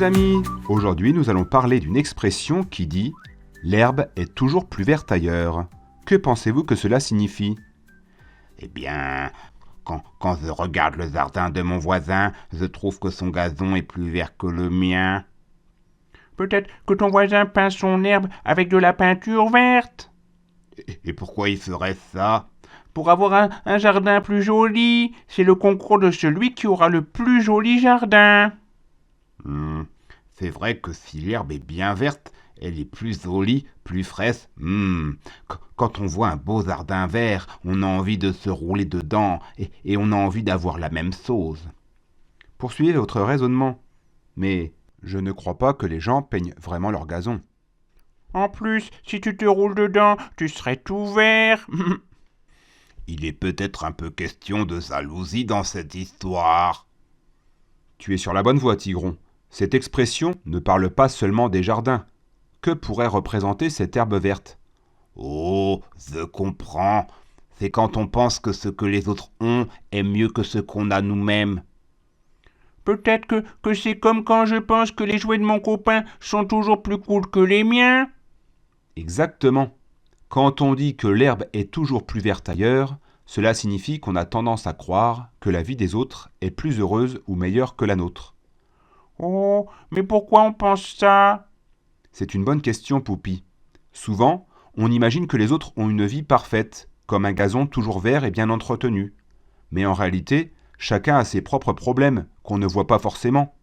les amis! Aujourd'hui, nous allons parler d'une expression qui dit « L'herbe est toujours plus verte ailleurs ». Que pensez-vous que cela signifie? Eh bien, quand je regarde le jardin de mon voisin, je trouve que son gazon est plus vert que le mien. Peut-être que ton voisin peint son herbe avec de la peinture verte. Et pourquoi il ferait ça? Pour avoir un jardin plus joli. C'est le concours de celui qui aura le plus joli jardin. C'est vrai que si l'herbe est bien verte, elle est plus jolie, plus fraîche. Quand on voit un beau jardin vert, on a envie de se rouler dedans et on a envie d'avoir la même chose. Poursuivez votre raisonnement. Mais je ne crois pas que les gens peignent vraiment leur gazon. En plus, si tu te roules dedans, tu serais tout vert. Il est peut-être un peu question de jalousie dans cette histoire. Tu es sur la bonne voie, Tigron. Cette expression ne parle pas seulement des jardins. Que pourrait représenter cette herbe verte? Oh, je comprends. C'est quand on pense que ce que les autres ont est mieux que ce qu'on a nous-mêmes. Peut-être que c'est comme quand je pense que les jouets de mon copain sont toujours plus cool que les miens. Exactement. Quand on dit que l'herbe est toujours plus verte ailleurs, cela signifie qu'on a tendance à croire que la vie des autres est plus heureuse ou meilleure que la nôtre. Oh, mais pourquoi on pense ça? C'est une bonne question, Poupi. Souvent, on imagine que les autres ont une vie parfaite, comme un gazon toujours vert et bien entretenu. Mais en réalité, chacun a ses propres problèmes qu'on ne voit pas forcément.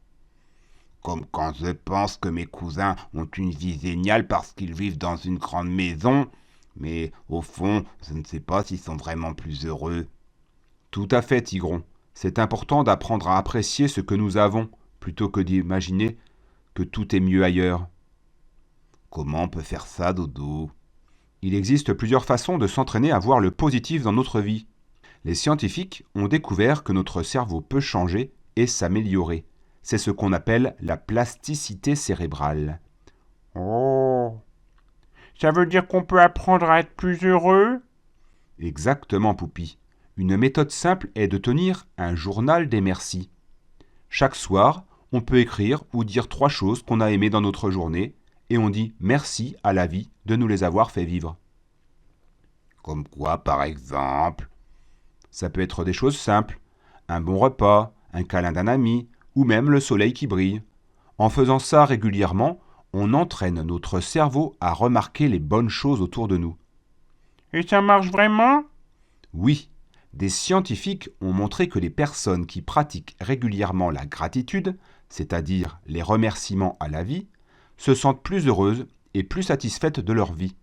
Comme quand je pense que mes cousins ont une vie géniale parce qu'ils vivent dans une grande maison, mais au fond, je ne sais pas s'ils sont vraiment plus heureux. Tout à fait, Tigron. C'est important d'apprendre à apprécier ce que nous avons, plutôt que d'imaginer que tout est mieux ailleurs. Comment on peut faire ça, Dodo? Il existe plusieurs façons de s'entraîner à voir le positif dans notre vie. Les scientifiques ont découvert que notre cerveau peut changer et s'améliorer. C'est ce qu'on appelle la plasticité cérébrale. Oh, ça veut dire qu'on peut apprendre à être plus heureux? Exactement, Poupi. Une méthode simple est de tenir un journal des merci. Chaque soir, on peut écrire ou dire 3 choses qu'on a aimées dans notre journée et on dit merci à la vie de nous les avoir fait vivre. Comme quoi, par exemple? Ça peut être des choses simples, un bon repas, un câlin d'un ami, ou même le soleil qui brille. En faisant ça régulièrement, on entraîne notre cerveau à remarquer les bonnes choses autour de nous. Et ça marche vraiment? Oui, des scientifiques ont montré que les personnes qui pratiquent régulièrement la gratitude, c'est-à-dire les remerciements à la vie, se sentent plus heureuses et plus satisfaites de leur vie.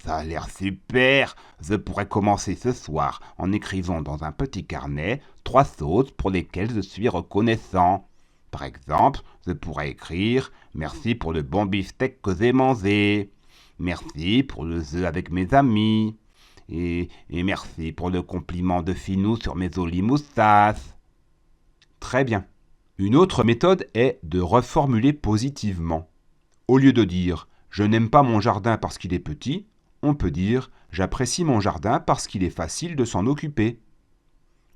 Ça a l'air super! Je pourrais commencer ce soir en écrivant dans un petit carnet 3 choses pour lesquelles je suis reconnaissant. Par exemple, je pourrais écrire « Merci pour le bon beefsteak que j'ai mangé »,« Merci pour le jeu avec mes amis » et merci pour le compliment de Finou sur mes jolies moustaches. Très bien. Une autre méthode est de reformuler positivement. Au lieu de dire « Je n'aime pas mon jardin parce qu'il est petit », on peut dire « J'apprécie mon jardin parce qu'il est facile de s'en occuper ».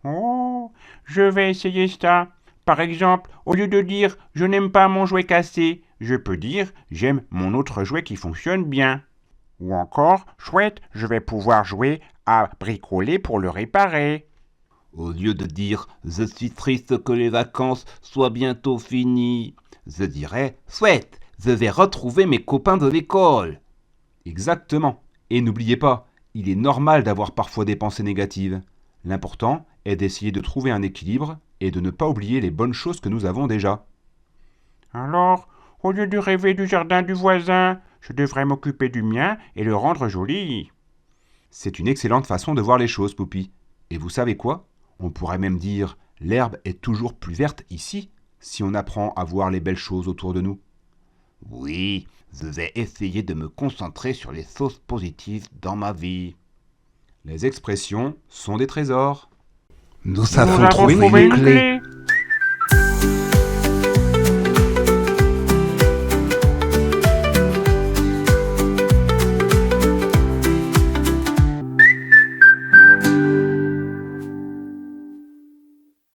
Oh, je vais essayer ça. Par exemple, au lieu de dire « Je n'aime pas mon jouet cassé », je peux dire « J'aime mon autre jouet qui fonctionne bien ». Ou encore « Chouette, je vais pouvoir jouer à bricoler pour le réparer ». Au lieu de dire « Je suis triste que les vacances soient bientôt finies », je dirais « Chouette, je vais retrouver mes copains de l'école ». Exactement. Et n'oubliez pas, il est normal d'avoir parfois des pensées négatives. L'important est d'essayer de trouver un équilibre et de ne pas oublier les bonnes choses que nous avons déjà. Alors, au lieu de rêver du jardin du voisin, je devrais m'occuper du mien et le rendre joli. C'est une excellente façon de voir les choses, Poupi. Et vous savez quoi? On pourrait même dire « l'herbe est toujours plus verte ici » si on apprend à voir les belles choses autour de nous. Oui, je vais essayer de me concentrer sur les choses positives dans ma vie. Les expressions sont des trésors. Nous avons trouvé une clé.